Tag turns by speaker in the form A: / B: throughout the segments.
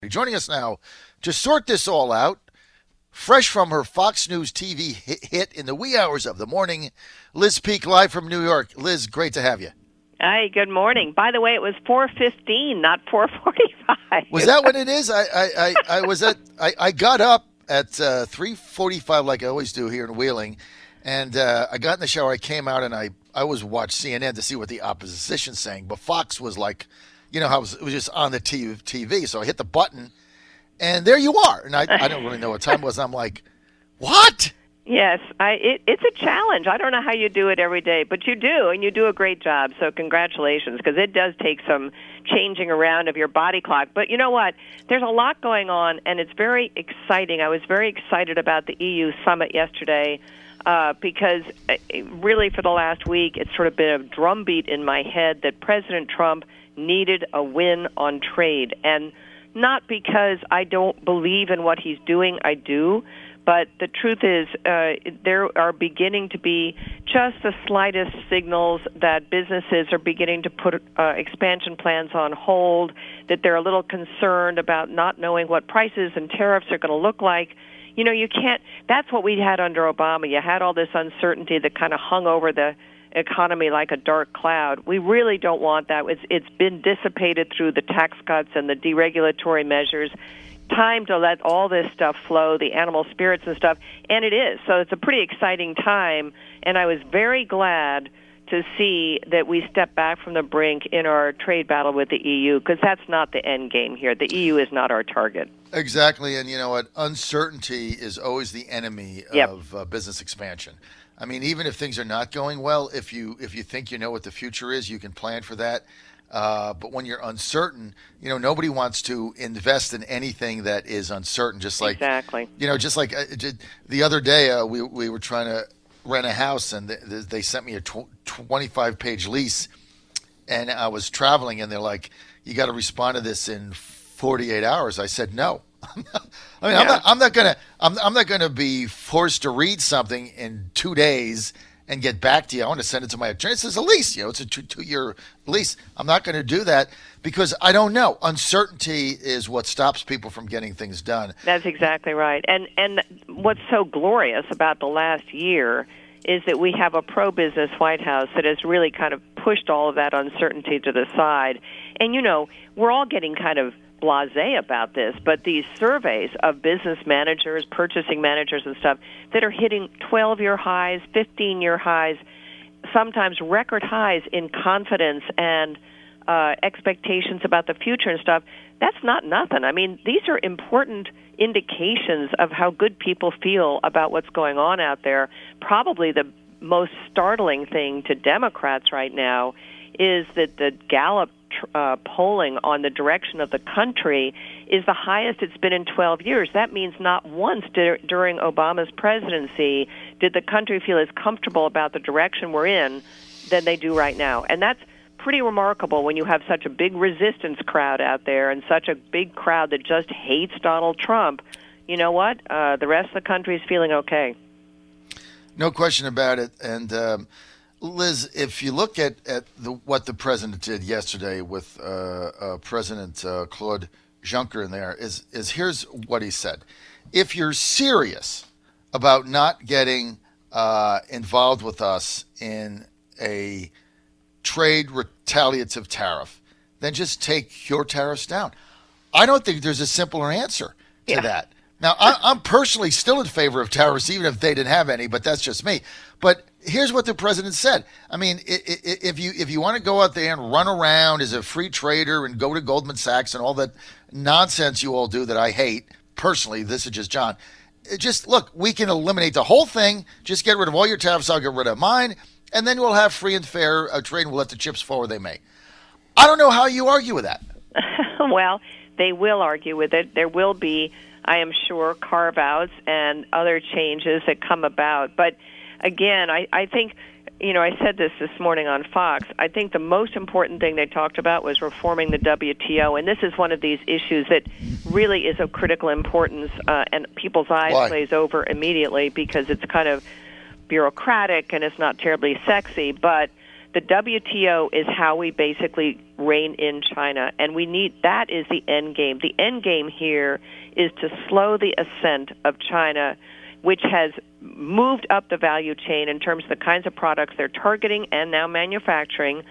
A: Joining us now to sort this all out, fresh from her Fox News TV hit in the wee hours of the morning, Liz Peek, live from New York. Liz, great to have you.
B: Hi, good morning. By the way, it was 4:15, not 4:45.
A: Was that what it is? I got up at 3:45 like I always do here in Wheeling, and I got in the shower. I came out and I always watch CNN to see what the opposition's saying, but Fox was like, you know how it was just on the TV. So I hit the button, and there you are. And I don't really know what time it was. I'm like, what?
B: Yes, it's a challenge. I don't know how you do it every day, but you do, and you do a great job. So congratulations, because it does take some changing around of your body clock. But you know what? There's a lot going on, and it's very exciting. I was very excited about the EU summit yesterday because really for the last week, it's sort of been a drumbeat in my head that President Trump needed a win on trade. And not because I don't believe in what he's doing, I do. But the truth is, there are beginning to be just the slightest signals that businesses are beginning to put expansion plans on hold, that they're a little concerned about not knowing what prices and tariffs are going to look like. You know, you can't, that's what we had under Obama. You had all this uncertainty that kind of hung over the economy like a dark cloud. We really don't want that. It's been dissipated through the tax cuts and the deregulatory measures. Time to let all this stuff flow, the animal spirits and stuff, and it is. So it's a pretty exciting time, and I was very glad to see that we step back from the brink in our trade battle with the EU, because that's not the end game here. The EU is not our target.
A: Exactly, and you know what? Uncertainty is always the enemy of business expansion. I mean, even if things are not going well, if you think you know what the future is, you can plan for that. But when you're uncertain, you know, nobody wants to invest in anything that is uncertain. Just like,
B: exactly.
A: You know, just like the other day, we were trying to rent a house, and they sent me a 25-page lease, and I was traveling, and they're like, "You got to respond to this in 48 hours." I said, "No." I'm not gonna be forced to read something in 2 days and get back to you. I want to send it to my attorney. This is a lease, you know, it's a two-year lease. I'm not going to do that because I don't know. Uncertainty is what stops people from getting things done.
B: That's exactly right. And what's so glorious about the last year is that we have a pro-business White House that has really kind of pushed all of that uncertainty to the side. And, you know, we're all getting kind of blasé about this, but these surveys of business managers, purchasing managers and stuff that are hitting 12-year highs, 15-year highs, sometimes record highs in confidence and expectations about the future and stuff, that's not nothing. I mean, these are important indications of how good people feel about what's going on out there. Probably the most startling thing to Democrats right now is that the Gallup polling on the direction of the country is the highest it's been in 12 years. That means not once during Obama's presidency did the country feel as comfortable about the direction we're in than they do right now. And that's pretty remarkable when you have such a big resistance crowd out there and such a big crowd that just hates Donald Trump. You know what? The rest of the country is feeling okay.
A: No question about it. And Liz, if you look at what the president did yesterday with President Claude Juncker in there, is here's what he said. If you're serious about not getting involved with us in a trade retaliative tariff, then just take your tariffs down. I don't think there's a simpler answer to that. Now, I'm personally still in favor of tariffs, even if they didn't have any, but that's just me. But here's what the president said. I mean, if you want to go out there and run around as a free trader and go to Goldman Sachs and all that nonsense you all do that I hate, personally, this is just John, just look, we can eliminate the whole thing. Just get rid of all your tariffs. I'll get rid of mine. And then we'll have free and fair trade and we'll let the chips fall where they may. I don't know how you argue with that.
B: Well, they will argue with it. There will be, I am sure, carve-outs and other changes that come about. But again, I think, you know, I said this morning on Fox, I think the most important thing they talked about was reforming the WTO, and this is one of these issues that really is of critical importance, and people's eyes glaze over immediately because it's kind of bureaucratic and it's not terribly sexy, but the WTO is how we basically rein in China, and that is the end game. The end game here is to slow the ascent of China, which has moved up the value chain in terms of the kinds of products they're targeting and now manufacturing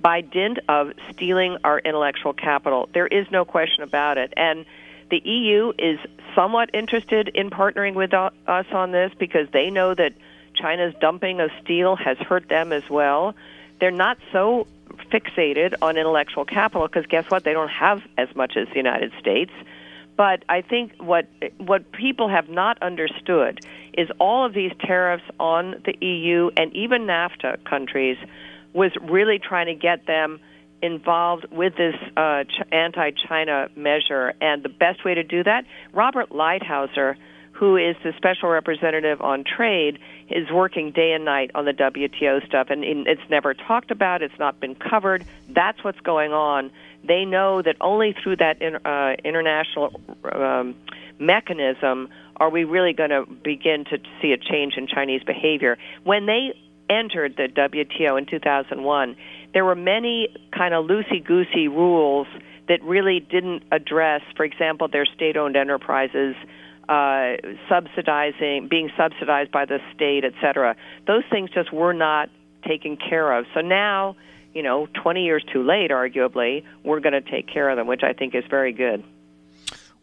B: by dint of stealing our intellectual capital. There is no question about it. And the EU is somewhat interested in partnering with us on this because they know that China's dumping of steel has hurt them as well. They're not so fixated on intellectual capital because guess what? They don't have as much as the United States. But I think what people have not understood is all of these tariffs on the EU and even NAFTA countries was really trying to get them involved with this anti-China measure. And the best way to do that, Robert Lighthizer, who is the special representative on trade, is working day and night on the WTO stuff. And it's never talked about. It's not been covered. That's what's going on. They know that only through that international mechanism are we really going to begin to see a change in Chinese behavior. When they entered the WTO in 2001, there were many kind of loosey-goosey rules that really didn't address, for example, their state-owned enterprises being subsidized by the state, et cetera. Those things just were not taken care of. So now, 20 years too late, arguably, we're going to take care of them, which I think is very good.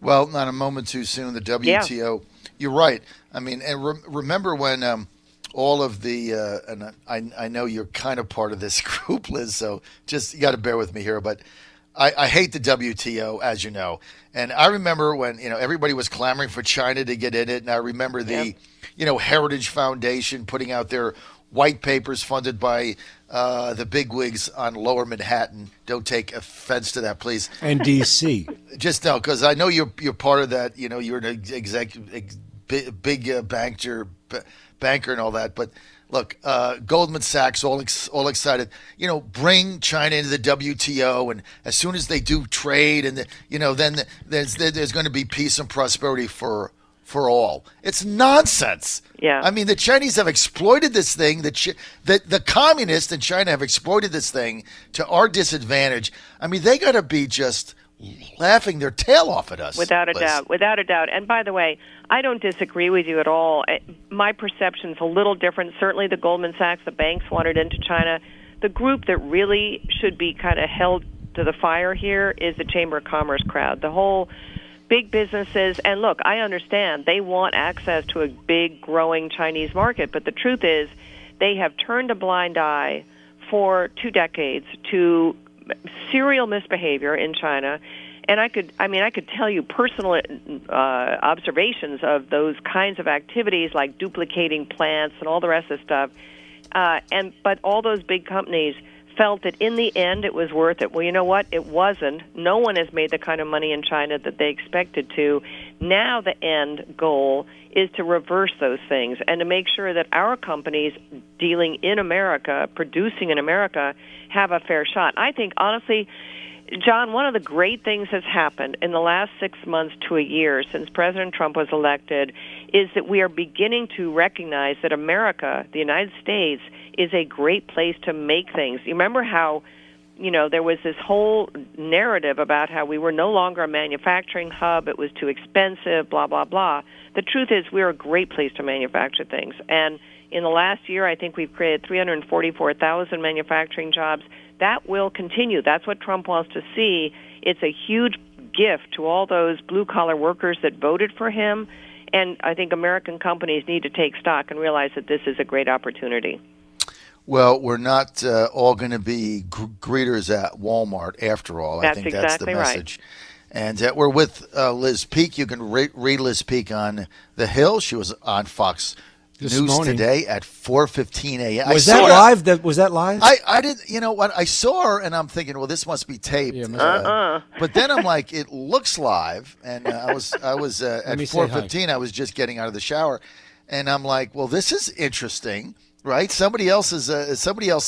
A: Well, not a moment too soon. The WTO, You're right. I mean, and remember when all of the, and I know you're kind of part of this group, Liz, so just you got to bear with me here, but I hate the WTO, as you know. And I remember when, everybody was clamoring for China to get in it. And I remember the, Heritage Foundation putting out their white papers funded by the bigwigs on Lower Manhattan. Don't take offense to that, please.
C: And D.C.
A: Just no, because I know you're part of that. You're an big banker and all that. But look, Goldman Sachs all excited. Bring China into the WTO, and as soon as they do trade, and then there's going to be peace and prosperity for all. It's nonsense.
B: Yeah.
A: I mean, the Chinese have exploited this thing. The communists in China have exploited this thing to our disadvantage. I mean, they got to be just laughing their tail off at us.
B: Without a doubt. And by the way, I don't disagree with you at all. My perception's a little different. Certainly the Goldman Sachs, the banks wanted into China. The group that really should be kind of held to the fire here is the Chamber of Commerce crowd. The whole big businesses, and look, I understand they want access to a big, growing Chinese market, but the truth is they have turned a blind eye for 2 decades to serial misbehavior in China. And I could tell you personal observations of those kinds of activities, like duplicating plants and all the rest of the stuff. But all those big companies felt that in the end it was worth it. Well, you know what? It wasn't. No one has made the kind of money in China that they expected to. Now the end goal is to reverse those things and to make sure that our companies dealing in America, producing in America, have a fair shot. I think, honestly, John, one of the great things that's happened in the last 6 months to a year since President Trump was elected is that we are beginning to recognize that America, the United States, is a great place to make things. You remember how, there was this whole narrative about how we were no longer a manufacturing hub, it was too expensive, blah, blah, blah. The truth is we're a great place to manufacture things. And in the last year, I think we've created 344,000 manufacturing jobs. That will continue. That's what Trump wants to see. It's a huge gift to all those blue-collar workers that voted for him. And I think American companies need to take stock and realize that this is a great opportunity.
A: Well, we're not all going to be greeters at Walmart after all.
B: That's
A: I think
B: exactly
A: that's the message. Right. And we're with Liz Peek. You can read Liz Peek on The Hill. She was on Fox
C: this
A: News
C: morning.
A: Today at 4:15 a.m.
C: Was that live? Was that live?
A: I didn't. You know what? I saw her, and I'm thinking, well, this must be taped.
C: Yeah,
A: but then I'm like, it looks live, and I was at 4:15. I was just getting out of the shower, and I'm like, well, this is interesting. Right, somebody else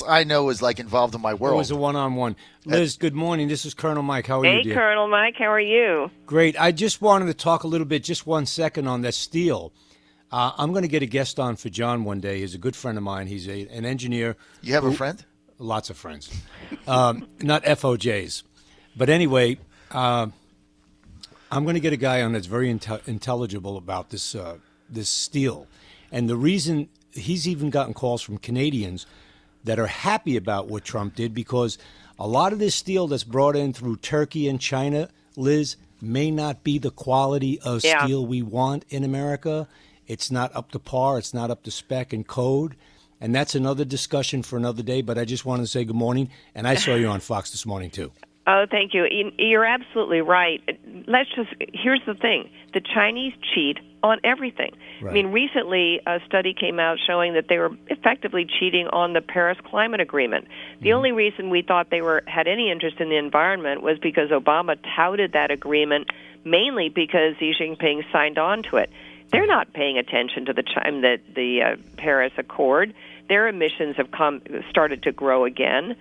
A: I know is like involved in my world.
C: It was a one-on-one. Liz, good morning. This is Colonel Mike. How are you, dear?
B: Hey, Colonel Mike. How are you?
C: Great. I just wanted to talk a little bit, just 1 second, on that steel. I'm going to get a guest on for John one day. He's a good friend of mine. He's an engineer.
A: You have a friend?
C: lots of friends, not FOJs. But anyway, I'm going to get a guy on that's very intelligible about this steel. And the reason he's even gotten calls from Canadians that are happy about what Trump did, because a lot of this steel that's brought in through Turkey and China, Liz, may not be the quality of steel we want in America. It's not up to par. It's not up to spec and code. And that's another discussion for another day. But I just wanted to say good morning. And I saw you on Fox this morning, too.
B: Oh, thank you. You're absolutely right. Here's the thing. The Chinese cheat on everything. Right. I mean, recently a study came out showing that they were effectively cheating on the Paris Climate Agreement. The only reason we thought they had any interest in the environment was because Obama touted that agreement, mainly because Xi Jinping signed on to it. They're not paying attention to the Paris Accord. Their emissions have started to grow again.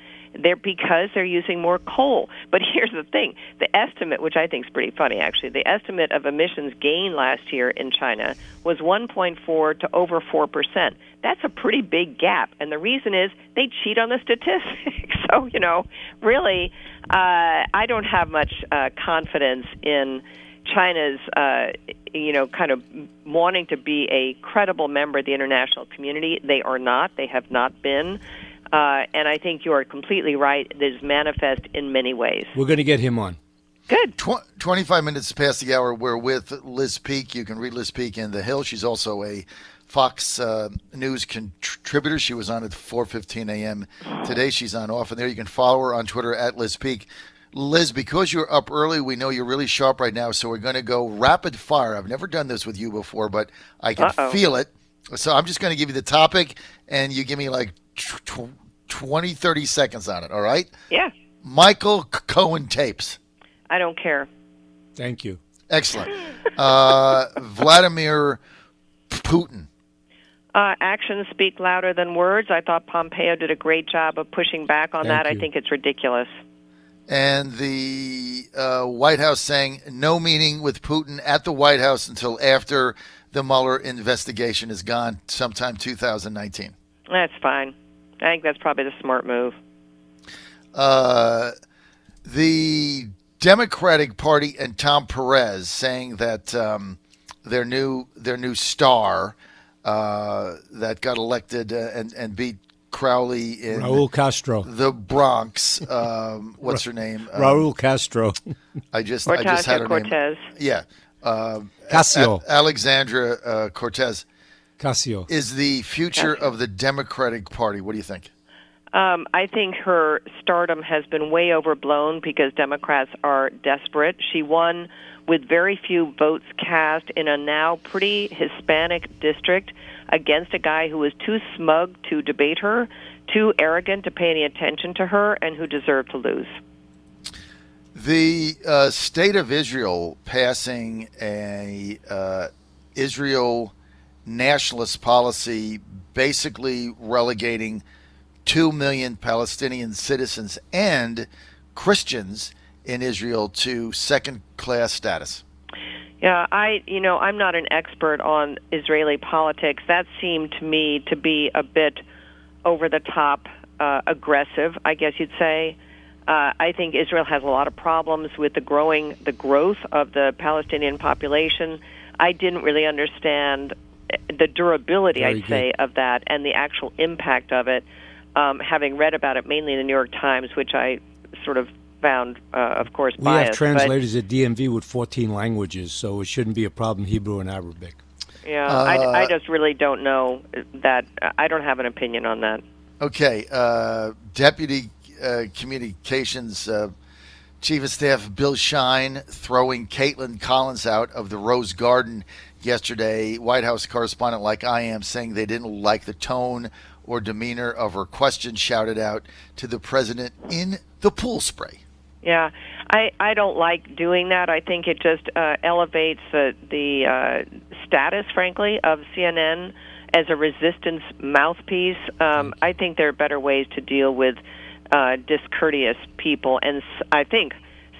B: Because they're using more coal. But here's the thing. The estimate, which I think is pretty funny, actually, the estimate of emissions gain last year in China was 1.4 to over 4%. That's a pretty big gap. And the reason is they cheat on the statistics. So, really, I don't have much confidence in China's, kind of wanting to be a credible member of the international community. They are not. They have not been. And I think you are completely right. It is manifest in many ways.
C: We're going to get him on.
B: Good.
A: 25 minutes past the hour. We're with Liz Peek. You can read Liz Peek in The Hill. She's also a Fox News contributor. She was on at 4:15 a.m. today. She's on often there. You can follow her on Twitter at Liz Peek. Liz, because you're up early, we know you're really sharp right now, so we're going to go rapid fire. I've never done this with you before, but I can feel it. So I'm just going to give you the topic, and you give me like 20, 30 seconds on it, all right?
B: Yeah.
A: Michael Cohen tapes.
B: I don't care.
C: Thank you.
A: Excellent. Vladimir Putin.
B: Actions speak louder than words. I thought Pompeo did a great job of pushing back on that. I think it's ridiculous.
A: And the White House saying no meeting with Putin at the White House until after the Mueller investigation is gone, sometime 2019.
B: That's fine. I think that's probably the smart move.
A: The Democratic Party and Tom Perez saying that their new star that got elected and beat Crowley in
C: Raul Castro,
A: the Bronx. What's her name?
C: Raul Castro.
A: I just had her
B: Cortez.
A: name. Yeah.
C: Casio.
A: Alexandra Cortez.
C: Casio
A: is the future of the Democratic Party. What do you think?
B: I think her stardom has been way overblown because Democrats are desperate. She won with very few votes cast in a now pretty Hispanic district against a guy who was too smug to debate her, too arrogant to pay any attention to her, and who deserved to lose.
A: The state of Israel passing a Israel nationalist policy, basically relegating 2 million Palestinian citizens and Christians in Israel to second-class status.
B: Yeah, I'm not an expert on Israeli politics. That seemed to me to be a bit over the top, aggressive, I guess you'd say. I think Israel has a lot of problems with the growth of the Palestinian population. I didn't really understand the durability, I'd say, of that and the actual impact of it, having read about it mainly in the New York Times, which I sort of found, of course, biased.
C: We have translators at DMV with 14 languages, so it shouldn't be a problem, Hebrew and Arabic.
B: Yeah, I just really don't know that. I don't have an opinion on that.
A: Okay. Deputy Communications Chief of Staff Bill Shine throwing Caitlin Collins out of the Rose Garden yesterday. White House correspondent like I am saying they didn't like the tone or demeanor of her question shouted out to the president in the pool spray.
B: Yeah, I don't like doing that. I think it just elevates the status, frankly, of CNN as a resistance mouthpiece. I think there are better ways to deal with discourteous people, and I think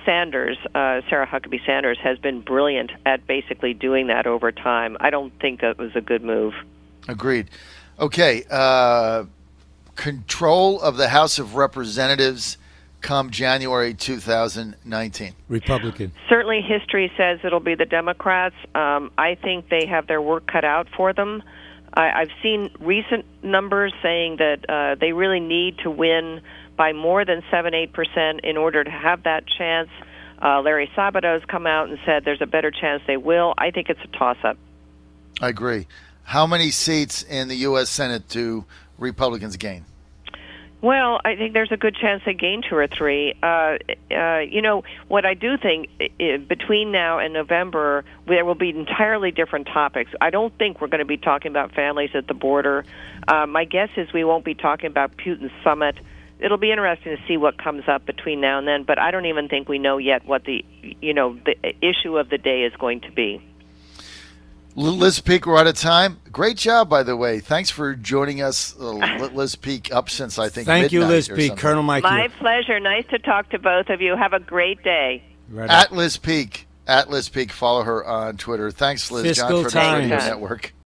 B: Sanders, Sarah Huckabee Sanders, has been brilliant at basically doing that over time. I don't think that was a good move.
A: Agreed. Okay, control of the House of Representatives come January 2019?
C: Republican.
B: Certainly history says it'll be the Democrats. I think they have their work cut out for them. I've seen recent numbers saying that they really need to win by more than 7-8% in order to have that chance. Larry Sabato's come out and said there's a better chance they will. I think it's a toss-up.
A: I agree. How many seats in the U.S. Senate do Republicans gain?
B: Well, I think there's a good chance they gain 2 or 3. What I do think, between now and November, there will be entirely different topics. I don't think we're going to be talking about families at the border. My guess is we won't be talking about Putin's summit. It'll be interesting to see what comes up between now and then, but I don't even think we know yet what the issue of the day is going to be.
A: Liz Peek, we're out of time. Great job, by the way. Thanks for joining us, Liz Peek, up since I think
C: Thank you,
A: midnight
C: Liz
A: or
C: Peek.
A: something.
C: Colonel Mike.
B: My pleasure. Nice to talk to both of you. Have a great day.
C: Right
A: At Liz Peek. Follow her on Twitter. Thanks, Liz.
C: Fiscal
A: John Frederick Radio
C: Times.
A: Network.